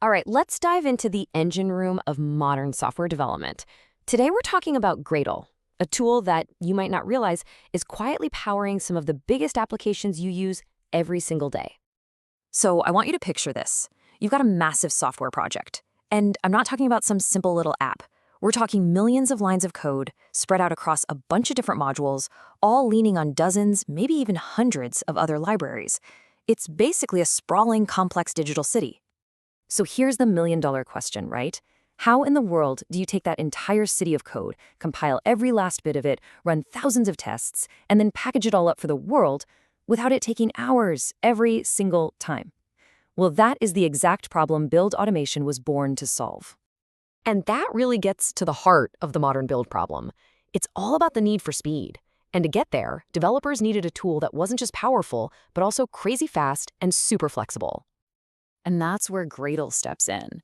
All right, let's dive into the engine room of modern software development. Today we're talking about Gradle, a tool that you might not realize is quietly powering some of the biggest applications you use every single day. So I want you to picture this. You've got a massive software project. And I'm not talking about some simple little app. We're talking millions of lines of code spread out across a bunch of different modules, all leaning on dozens, maybe even hundreds of other libraries. It's basically a sprawling, complex digital city. So here's the million-dollar question, right? How in the world do you take that entire city of code, compile every last bit of it, run thousands of tests, and then package it all up for the world without it taking hours every single time? Well, that is the exact problem build automation was born to solve. And that really gets to the heart of the modern build problem. It's all about the need for speed. And to get there, developers needed a tool that wasn't just powerful, but also crazy fast and super flexible. And that's where Gradle steps in.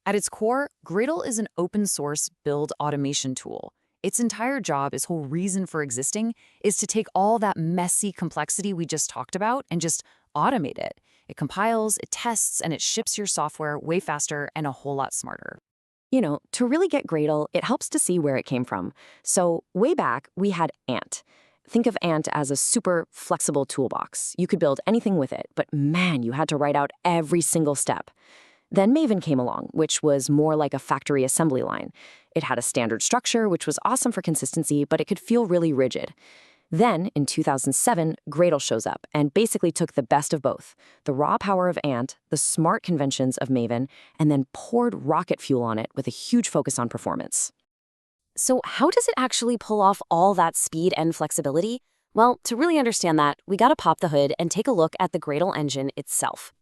At its core, Gradle is an open-source build automation tool. Its entire job, its whole reason for existing, is to take all that messy complexity we just talked about and just automate it. It compiles, it tests, and it ships your software way faster and a whole lot smarter. To really get Gradle, it helps to see where it came from. So way back, we had Ant. Think of Ant as a super flexible toolbox. You could build anything with it, but man, you had to write out every single step. Then Maven came along, which was more like a factory assembly line. It had a standard structure, which was awesome for consistency, but it could feel really rigid. Then, in 2007, Gradle shows up and basically took the best of both, the raw power of Ant, the smart conventions of Maven, and then poured rocket fuel on it with a huge focus on performance. So how does it actually pull off all that speed and flexibility? Well, to really understand that, we gotta pop the hood and take a look at the Gradle engine itself.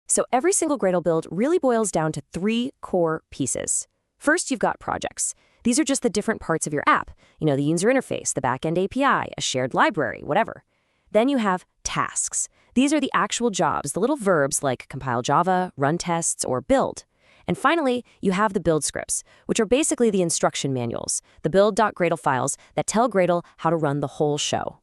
So every single Gradle build really boils down to three core pieces. First, you've got projects. These are just the different parts of your app. The user interface, the backend API, a shared library, whatever. Then you have tasks. These are the actual jobs, the little verbs like compile Java, run tests, or build. And finally, you have the build scripts, which are basically the instruction manuals, the build.gradle files that tell Gradle how to run the whole show.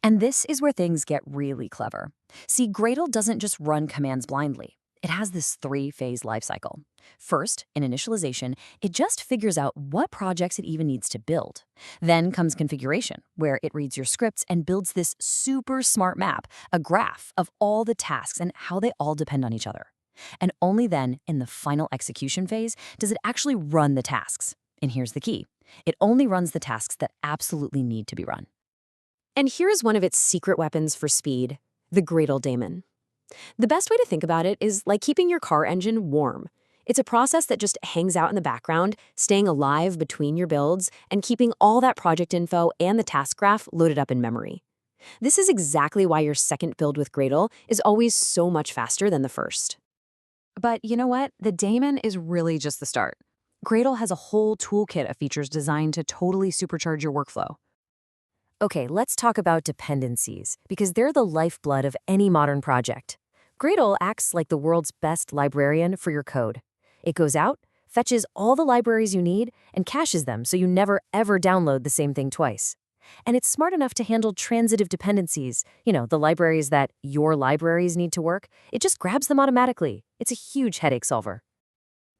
And this is where things get really clever. See, Gradle doesn't just run commands blindly. It has this three-phase lifecycle. First, in initialization, it just figures out what projects it even needs to build. Then comes configuration, where it reads your scripts and builds this super smart map, a graph of all the tasks and how they all depend on each other. And only then, in the final execution phase, does it actually run the tasks. And here's the key. It only runs the tasks that absolutely need to be run. And here's one of its secret weapons for speed, the Gradle daemon. The best way to think about it is like keeping your car engine warm. It's a process that just hangs out in the background, staying alive between your builds, and keeping all that project info and the task graph loaded up in memory. This is exactly why your second build with Gradle is always so much faster than the first. But you know what? The daemon is really just the start. Gradle has a whole toolkit of features designed to totally supercharge your workflow. Okay, let's talk about dependencies, because they're the lifeblood of any modern project. Gradle acts like the world's best librarian for your code. It goes out, fetches all the libraries you need, and caches them so you never ever download the same thing twice. And it's smart enough to handle transitive dependencies, the libraries that your libraries need to work. It just grabs them automatically. It's a huge headache solver.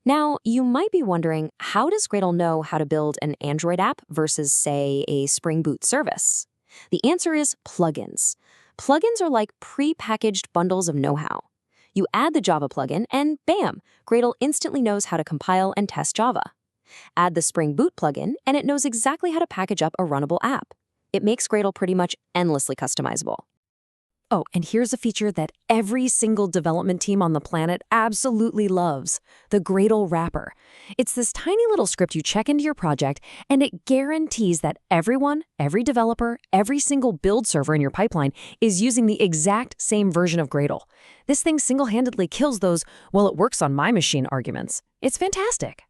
Now, you might be wondering, how does Gradle know how to build an Android app versus, say, a Spring Boot service? The answer is plugins. Plugins are like pre-packaged bundles of know-how. You add the Java plugin, and bam, Gradle instantly knows how to compile and test Java. Add the Spring Boot plugin, and it knows exactly how to package up a runnable app. It makes Gradle pretty much endlessly customizable. Oh, and here's a feature that every single development team on the planet absolutely loves, the Gradle wrapper. It's this tiny little script you check into your project, and it guarantees that everyone, every developer, every single build server in your pipeline is using the exact same version of Gradle. This thing single-handedly kills those, well, it works on my machine arguments. It's fantastic.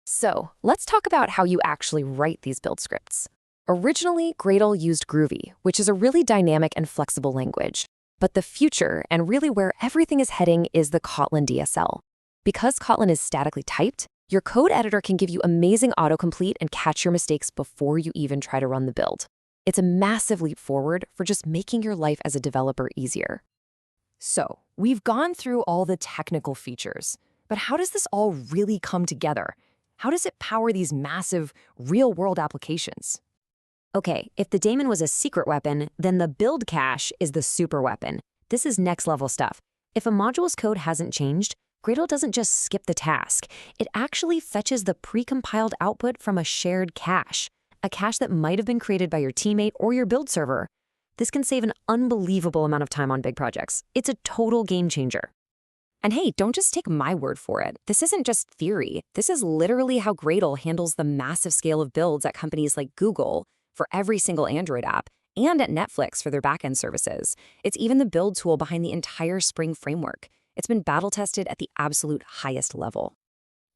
So, let's talk about how you actually write these build scripts. Originally, Gradle used Groovy, which is a really dynamic and flexible language. But the future, and really where everything is heading, is the Kotlin DSL. Because Kotlin is statically typed, your code editor can give you amazing autocomplete and catch your mistakes before you even try to run the build. It's a massive leap forward for just making your life as a developer easier. So, we've gone through all the technical features. But how does this all really come together? How does it power these massive, real-world applications? Okay, if the daemon was a secret weapon, then the build cache is the super weapon. This is next-level stuff. If a module's code hasn't changed, Gradle doesn't just skip the task. It actually fetches the precompiled output from a shared cache, a cache that might have been created by your teammate or your build server. This can save an unbelievable amount of time on big projects. It's a total game changer. And hey, don't just take my word for it. This isn't just theory. This is literally how Gradle handles the massive scale of builds at companies like Google for every single Android app and at Netflix for their backend services. It's even the build tool behind the entire Spring framework. It's been battle-tested at the absolute highest level.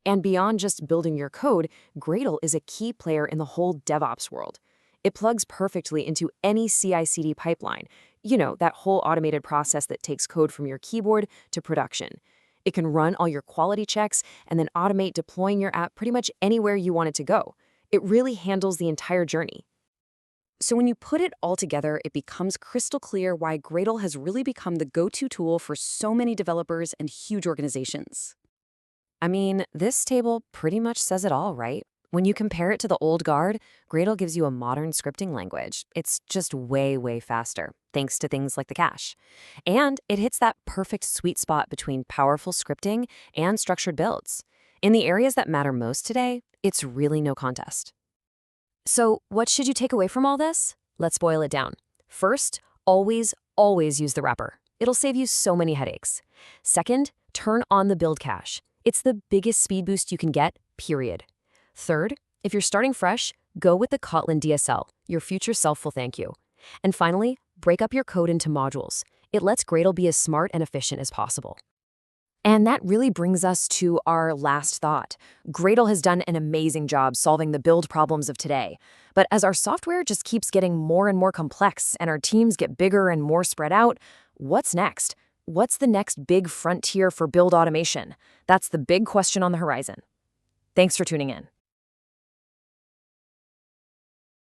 And beyond just building your code, Gradle is a key player in the whole DevOps world. It plugs perfectly into any CI/CD pipeline, that whole automated process that takes code from your keyboard to production. It can run all your quality checks and then automate deploying your app pretty much anywhere you want it to go. It really handles the entire journey. So when you put it all together, it becomes crystal clear why Gradle has really become the go-to tool for so many developers and huge organizations. I mean, this table pretty much says it all, right? When you compare it to the old guard, Gradle gives you a modern scripting language. It's just way, way faster, thanks to things like the cache. And it hits that perfect sweet spot between powerful scripting and structured builds. In the areas that matter most today, it's really no contest. So what should you take away from all this? Let's boil it down. First, always use the wrapper. It'll save you so many headaches. Second, turn on the build cache. It's the biggest speed boost you can get, period. Third, if you're starting fresh, go with the Kotlin DSL. Your future self will thank you. And finally, break up your code into modules. It lets Gradle be as smart and efficient as possible. And that really brings us to our last thought. Gradle has done an amazing job solving the build problems of today. But as our software just keeps getting more and more complex and our teams get bigger and more spread out, what's next? What's the next big frontier for build automation? That's the big question on the horizon. Thanks for tuning in.